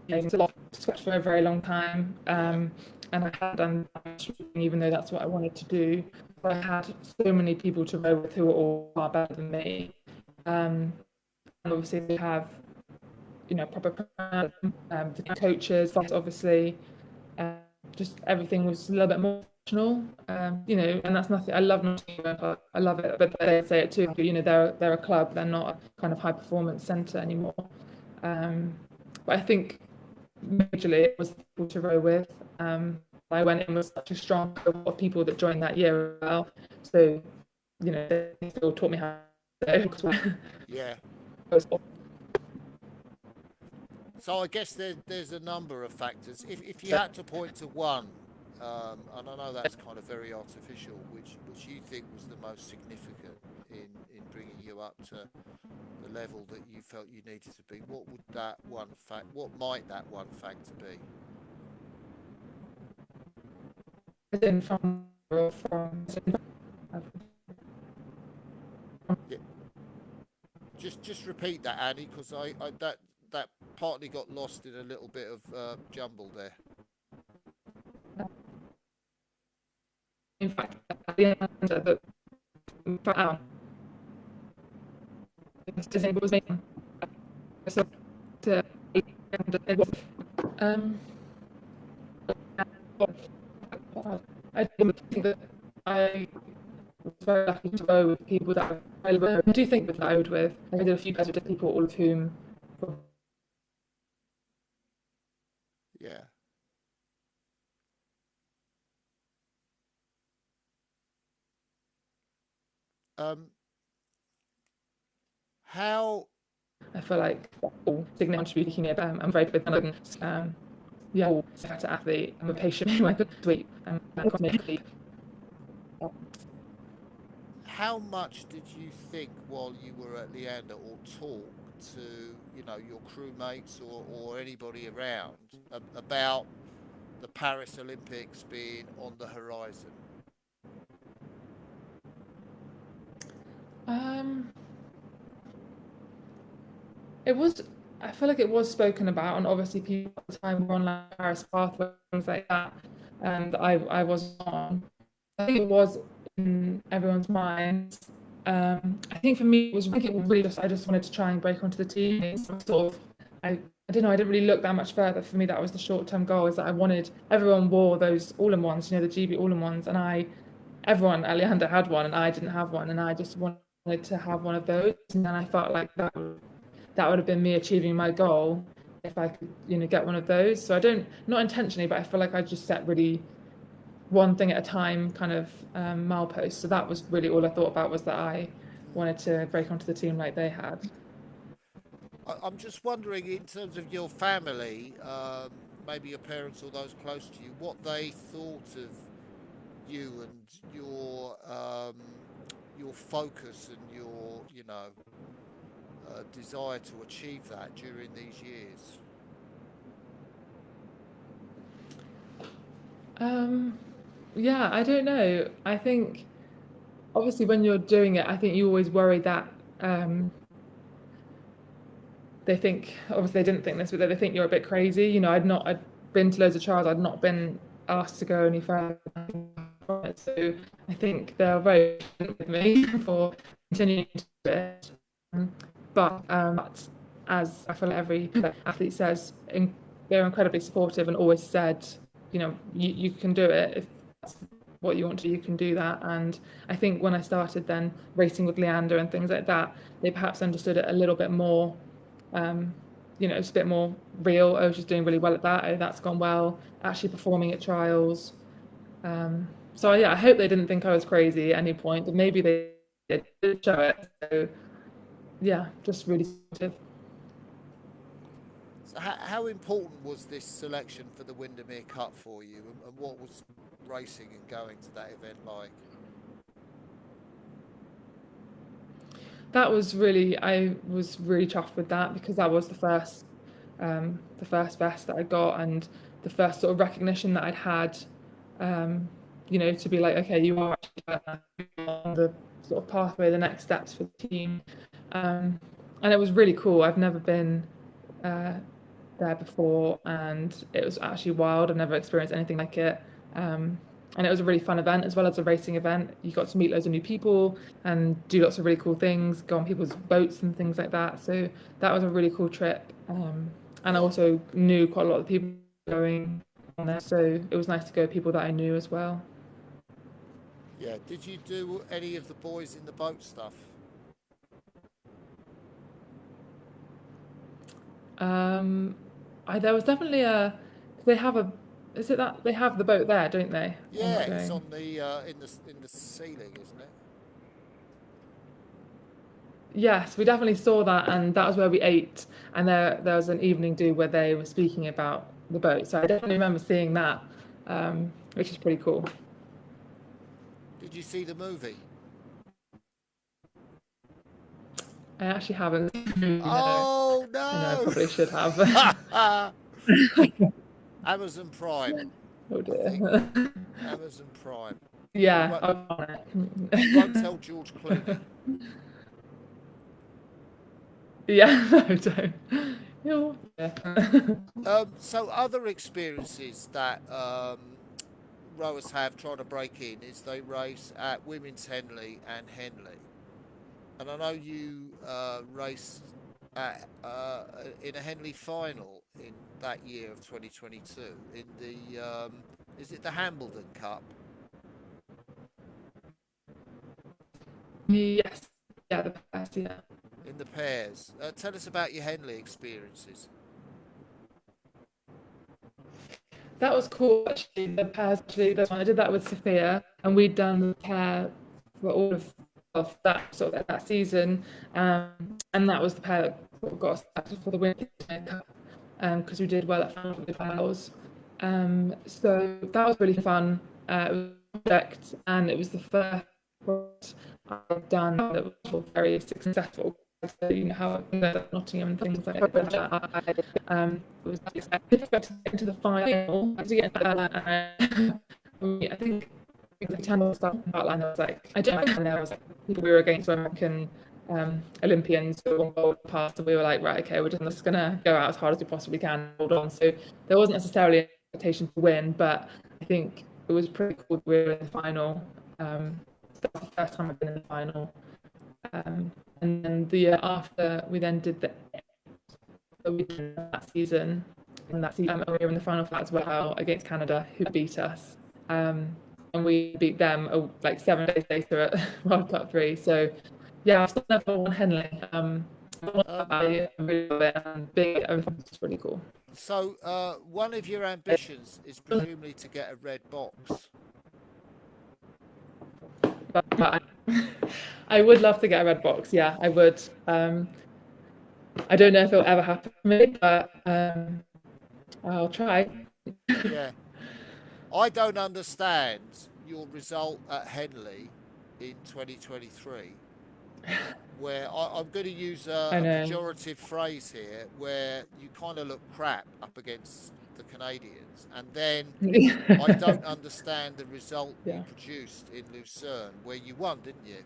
had a lot of squash for a very long time. Yeah. And I had done swimming, even though that's what I wanted to do. But I had so many people to row with who were all far better than me. And obviously, they have, proper the coaches, obviously. Um, just everything was a little bit more professional, and that's nothing. I love Nottingham, I love it, but they say it too. They're a club, they're not a kind of high performance centre anymore. Um, but I think majorly it was people to row with. I went in with such a strong cohort of people that joined that year as well. So, they still taught me how to row. Yeah. So I guess there's a number of factors. If you had to point to one, and I know that's kind of very artificial, which you think was the most significant in bringing you up to the level that you felt you needed to be, what would that one fact? What might that one factor be? From Yeah. Just repeat that, Annie, because I that partly got lost in a little bit of jumble there. in fact, at the end of the it was making so to it was um I think that I was very lucky to go with people that I do think that I rode with. I did a few guys with people, all of whom Yeah. Um, how I feel like all significant contributing it. I'm very good with yeah, all sector athlete. I'm a patient, like sweet, how much did you think while you were at Leander or talk to your crewmates or anybody around about the Paris Olympics being on the horizon? Um, it was. I feel like it was spoken about, and obviously people at the time were on like Paris pathway things like that, and I was on. I think it was in everyone's minds. I think for me, I think it was really just I just wanted to try and break onto the team. Sort of, I don't know. I didn't really look that much further. For me, that was the short-term goal. Is that I wanted everyone wore those all-in-ones, the GB all-in-ones, and everyone at Leander had one, and I didn't have one, and I just wanted to have one of those. And then I felt like that would have been me achieving my goal if I could, get one of those. So I don't, not intentionally, but I feel like I just set really one thing at a time kind of milepost. So that was really all I thought about, was that I wanted to break onto the team like they had. I'm just wondering, in terms of your family, maybe your parents or those close to you, what they thought of you and your focus and your desire to achieve that during these years. Um, yeah, I don't know. I think obviously when you're doing it, I think you always worry that um, they think, obviously they didn't think this, but they think you're a bit crazy. You know, I'd been to loads of trials, I'd not been asked to go any further. So I think they're very patient with me for continuing to do it. But as I feel like every athlete says, they're incredibly supportive and always said, you know, you can do it. If that's what you want to do, you can do that. And I think when I started then racing with Leander and things like that, they perhaps understood it a little bit more. You know, it's a bit more real. Oh, she's doing really well at that. Oh, that's gone well. Actually performing at trials. So yeah, I hope they didn't think I was crazy at any point, but maybe they did show it. So yeah, just really supportive. So how important was this selection for the Windermere Cup for you, and what was racing and going to that event like? That was really, I was really chuffed with that because that was the first vest that I got and the first sort of recognition that I'd had, you know, to be like, okay, you are actually on the sort of pathway, the next steps for the team. And it was really cool. I've never been there before, and it was actually wild. I've never experienced anything like it. And it was a really fun event as well as a racing event. You got to meet loads of new people and do lots of really cool things, go on people's boats and things like that. So that was a really cool trip. And I Yeah, also knew quite a lot of people going on there, so it was nice to go with people that I knew as well. yeah. Did you do any of the boys in the boat stuff? Um, there was definitely a, they have a, is it that they have the boat there, don't they? Or am Yeah, I it's going? on the in the ceiling, isn't it? Yes, we definitely saw that, and that was where we ate. And there was an evening do where they were speaking about the boat. So I definitely remember seeing that, which is pretty cool. Did you see the movie? I actually haven't. No, Oh I know I no! probably should have. Amazon Prime, Oh I think. dear. Amazon Prime. You Yeah, won't, I'm on you won't it. tell George Clooney. Yeah, no, don't. Yeah. So other experiences that rowers have trying to break in is they race at Women's Henley and Henley. And I know you raced in a Henley final in that year of 2022 in the is it the Hambledon Cup Yes. Yeah, the best, yeah. in the pairs? Tell us about your Henley experiences. That was cool actually. The pairs actually, that's one I did that with Sophia, and we'd done the pair for all of that sort of that season, and that was the pair that sort of got us selected for the Winter Cup, because we did well at family trials. So that was really fun. It was a project, and it was the first project I've done that was sort of very successful. So, you know how it goes at Nottingham and things like that. It was difficult to get into the final. To get I think the channel stuff outline was like I don't know. There was like people we were against were American Olympians who won gold past, and we were like, right, okay, we're just gonna go out as hard as we possibly can, hold on. So there wasn't necessarily an expectation to win, but I think it was pretty cool. We were in the final. That was the first time I've been in the final. And then the year after, we then did we did that season, and we were in the final for that as well against Canada, who beat us, and we beat them like 7 days later at World Cup 3. So yeah, I've still never won Henley. Um, I really love it, and being everything's really cool. so one of your ambitions is presumably to get a red box. But I would love to get a red box. Yeah, I would. I don't know if it'll ever happen for me, but I'll try. Yeah, I don't understand your result at Henley in 2023, where I'm going to use I a know. pejorative phrase here, where you kind of look crap up against the Canadians, and then I don't understand the result you Yeah. produced in Lucerne, where you won, didn't you?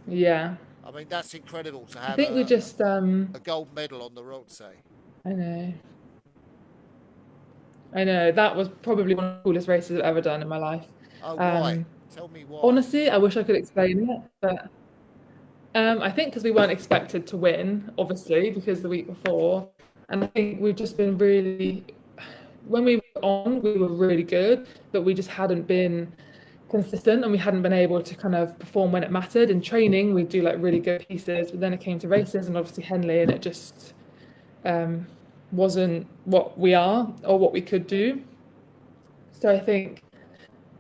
Yeah. I mean, that's incredible to I have think we just a gold medal on the Rotsay. I know. I know that was probably one of the coolest races I've ever done in my life. Oh, why? Um, Tell me why. Honestly, I wish I could explain it, but I think because we weren't expected to win, obviously, because the week before, and I think we've just been really, when we were on, we were really good, but we just hadn't been consistent and we hadn't been able to kind of perform when it mattered. In training, we do like really good pieces, but then it came to races and obviously Henley, and it just um, wasn't what we are or what we could do. So I think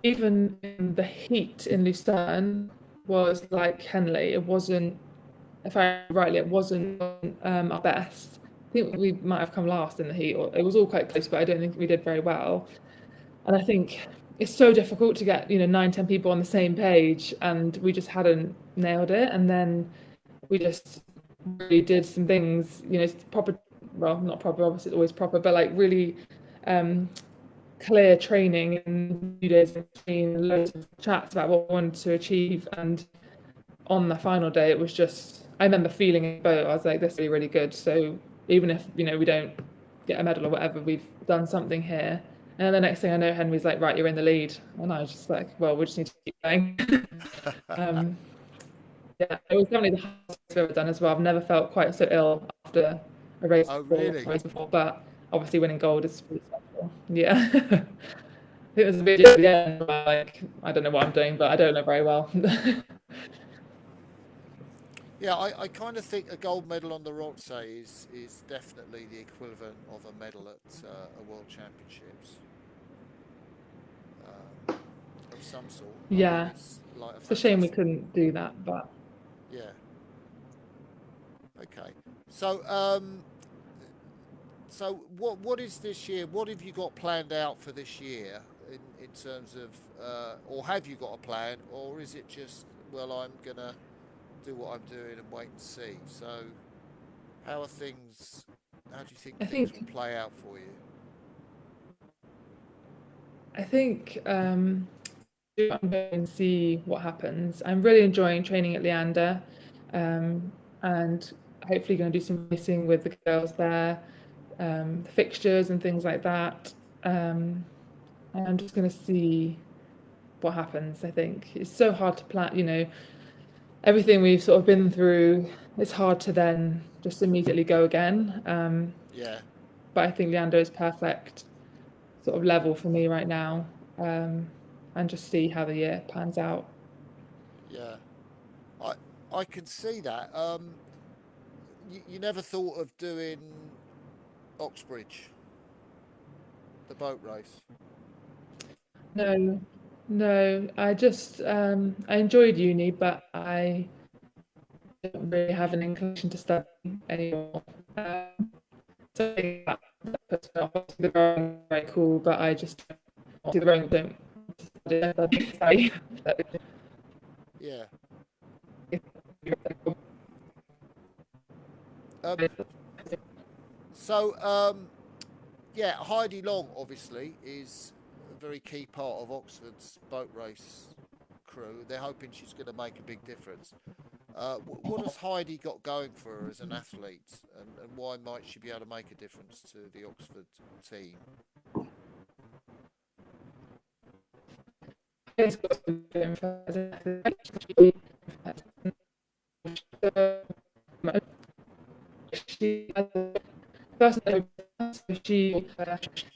even in the heat in Lucerne was like Henley. It wasn't, if I remember rightly, it wasn't our best. I think we might have come last in the heat, or it was all quite close, but I don't think we did very well. And I think it's so difficult to get, 9, 10 people on the same page, and we just hadn't nailed it. And then we just really did some things, proper, well, not proper, obviously it's always proper, but like really um, clear training in 2 days in between, loads of chats about what we wanted to achieve. And on the final day, it was just, I remember feeling in the boat. I was like, this is really good. So even if, we don't get a medal or whatever, we've done something here. And then the next thing I know, Henry's like, right, you're in the lead. And I was just like, well, we just need to keep going. um, yeah, it was definitely the hardest I've ever done as well. I've never felt quite so ill after Oh, a really? race before, but obviously winning gold is pretty special. Yeah. I think there's a video at the end where, like, I don't know what I'm doing, but I don't know very well. Yeah, I kind of think a gold medal on the Rotsay is definitely the equivalent of a medal at a World Championships of some sort. I mean, Yeah, it's like a it's a shame we fantastic. couldn't do that, but Yeah. Okay. So, what is this year? What have you got planned out for this year in terms of, or have you got a plan, or is it just, well, I'm gonna do what I'm doing and wait and see? So, how are things? How do you think I things will think play out for you? I think do what I'm going and see what happens. I'm really enjoying training at Leander, and hopefully going to do some racing with the girls there, the fixtures and things like that. And I'm just going to see what happens. I think it's so hard to plan. Everything we've sort of been through. It's hard to then just immediately go again. Yeah, But I think Leander is perfect sort of level for me right now, and just see how the year pans out. yeah. I I can see that. You never thought of doing Oxbridge, the boat race? No, no, I just I enjoyed uni, but I don't really have an inclination to study anymore. So I think that puts me off. Obviously, the rowing is very cool, but I just see the rowing don't study. Yeah. Um, so, yeah, Heidi Long obviously is a very key part of Oxford's boat race crew. They're hoping she's going to make a big difference. What has Heidi got going for her as an athlete, and why might she be able to make a difference to the Oxford team? She first she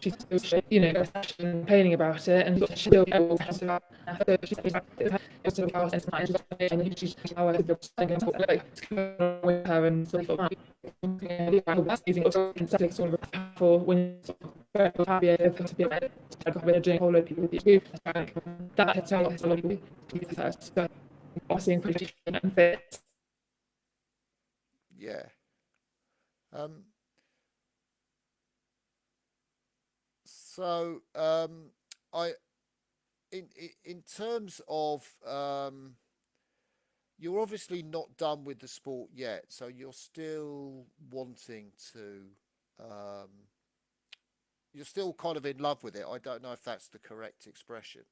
she's still complaining about it, and she's still about so she's still about it, and she's like with her and sort of using sort of for when very happy to be like doing a whole load of people with you. That has a lot of people first, so obviously encouraging and fit. Yeah. Um, so I in terms of you're obviously not done with the sport yet, so you're still wanting to. Um, you're still kind of in love with it. I don't know if that's the correct expression.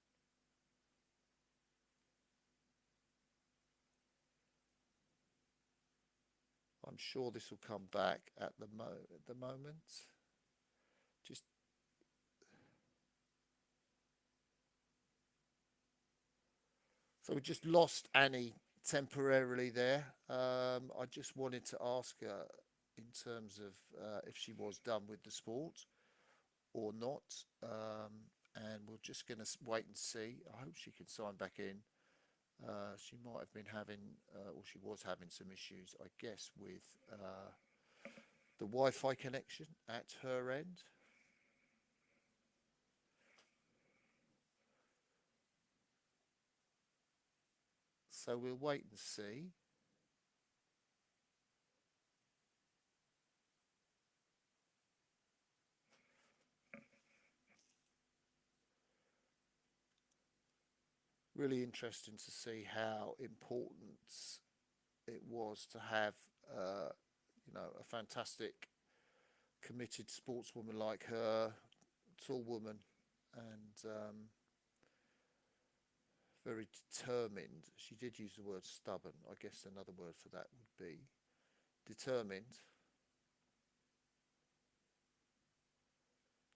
I'm sure this will come back at the moment. Just so we just lost Annie temporarily there. I just wanted to ask her in terms of if she was done with the sport or not. And we're just going to wait and see. I hope she can sign back in. She might have been having, or she was having some issues, I guess, with the Wi-Fi connection at her end. So we'll wait and see. Really interesting to see how important it was to have, uh, a fantastic, committed sportswoman like her, tall woman, and very determined. She did use the word stubborn. I guess another word for that would be determined.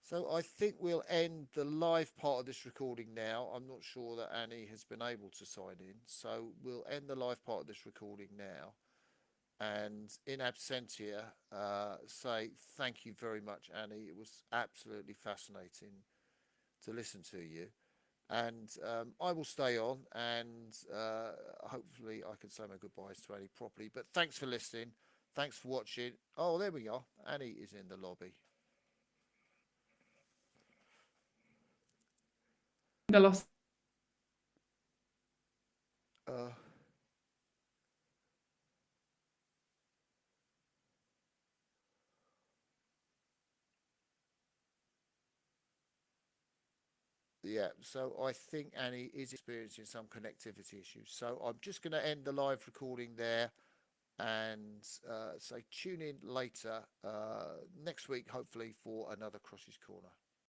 So I think we'll end the live part of this recording now. I'm not sure that Annie has been able to sign in. So we'll end the live part of this recording now. And in absentia, say thank you very much, Annie. It was absolutely fascinating to listen to you. And I will stay on, and hopefully I can say my goodbyes to Annie properly. But thanks for listening. Thanks for watching. Oh, there we are. Annie is in the lobby. The loss. Uh, yeah, so I think Annie is experiencing some connectivity issues. So I'm just going to end the live recording there and say tune in later next week, hopefully, for another Crossy's Corner.